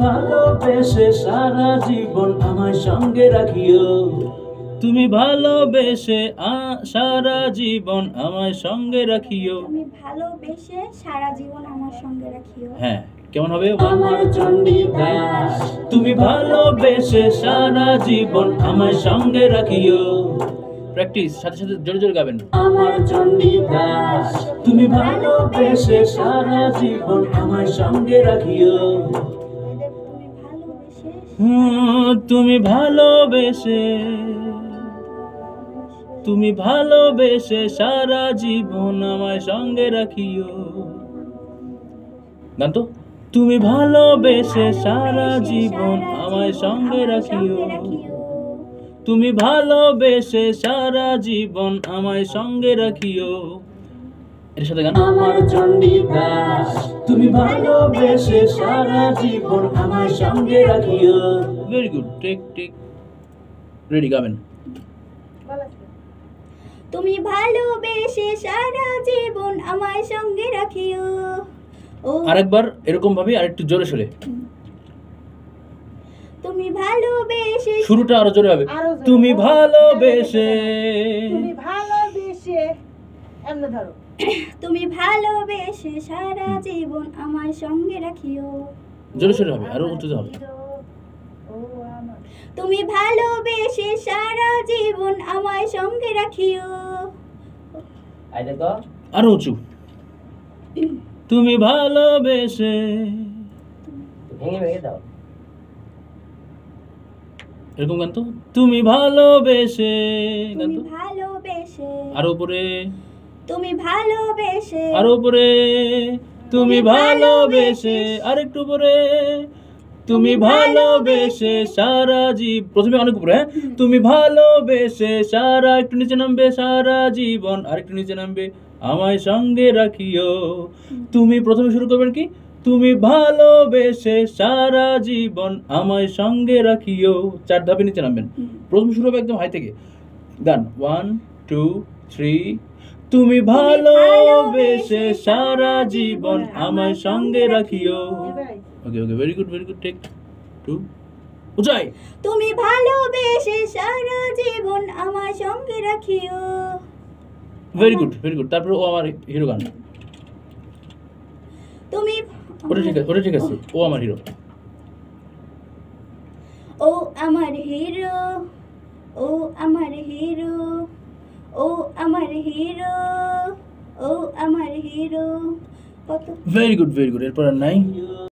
ভালোবেসে সারা জীবন আমায় সঙ্গে রাখিও। তুমি ভালোবেসে সারা জীবন আমায় সঙ্গে রাখিও। তুমি ভালোবেসে সারা জীবন আমার সঙ্গে রাখিও। হ্যাঁ, কেমন হবে? আমার চণ্ডী দাস, তুমি ভালোবেসে সারা জীবন আমায় সঙ্গে রাখিও। প্র্যাকটিস, সাথে সাথে জোরে জোরে গাবেন। আমার চণ্ডী দাস, তুমি ভালোবেসে সারা জীবন আমায় সঙ্গে রাখিও। তুমি ভালোবেসে, তুমি ভালোবেসে সারা জীবন আমায় সঙ্গে রাখিও। গান তো, তুমি ভালোবেসে সারা জীবন আমায় সঙ্গে রাখিও। তুমি ভালোবেসে সারা জীবন আমায় সঙ্গে রাখিও। এর সাথে গান। আমার চণ্ডী দাস, তুমি ভালোবেসে সারা জীবন আমায় সঙ্গে রাখিও। Very good, take take, ready, গাবেন। তুমি ভালোবেসে সারা জীবন আমায় সঙ্গে রাখিও। আরেকবার এরকম ভাবে, আরেকটু জোরে সোরে। তুমি ভালোবেসে, শুরুটা আরো জোরে হবে। তুমি ভালোবেসে, তুমি ভালোবেসে, এমন ধরো। তুমি ভালোবেসে সারা জীবন আমায় সঙ্গে রাখিও। জোরে সোরে হবে, আরো উঁচু হবে। তুমি ভালোবেসে সারা জীবন আমায় সঙ্গে রাখিও। আরো উঁচু। তুমি ভালোবেসে, ভেঙে ভেঙে দাও। এরকম গান তো। তুমি ভালোবেসে, গান তুমি তো। ভালোবেসে, আরো উপরে, তুমি ভালোবেসে, আরো উপরে। তুমি ভালোবেসে, আরেকটু উপরে। তুমি ভালোবেসে সারা প্রথমে অনেক উপরে, হ্যাঁ। তুমি ভালোবেসে সারা, একটু নিচে নামবে, সারা জীবন আরেকটু নিচে নামবে আমায় সঙ্গে রাখিও। তুমি প্রথমে শুরু করবেন কি? তুমি ভালোবেসে সারা জীবন আমায় সঙ্গে রাখিও। 4 ধাপে নিচে নামবেন। প্রথম শুরু হবে একদম হাই থেকে। গান 1 2 3। তুমি ভালোবেসে সারা জীবন আমায় সঙ্গে রাখিও। Okay okay, very good very good, take 2। উঁচাই। তুমি ভালোবেসে সারা জীবন আমায় সঙ্গে রাখিও। Very good very good. তারপর ও আমার হিরো গান। তুমি, ওটা ঠিক আছে, ওটা ঠিক আছে। ও আমার হিরো। ও আমার হিরো, ও আমার হিরো, ও আমার হিরো, ও আমার হিরো। কত ভেরি গুড ভেরি গুড। এরপর আর নাই।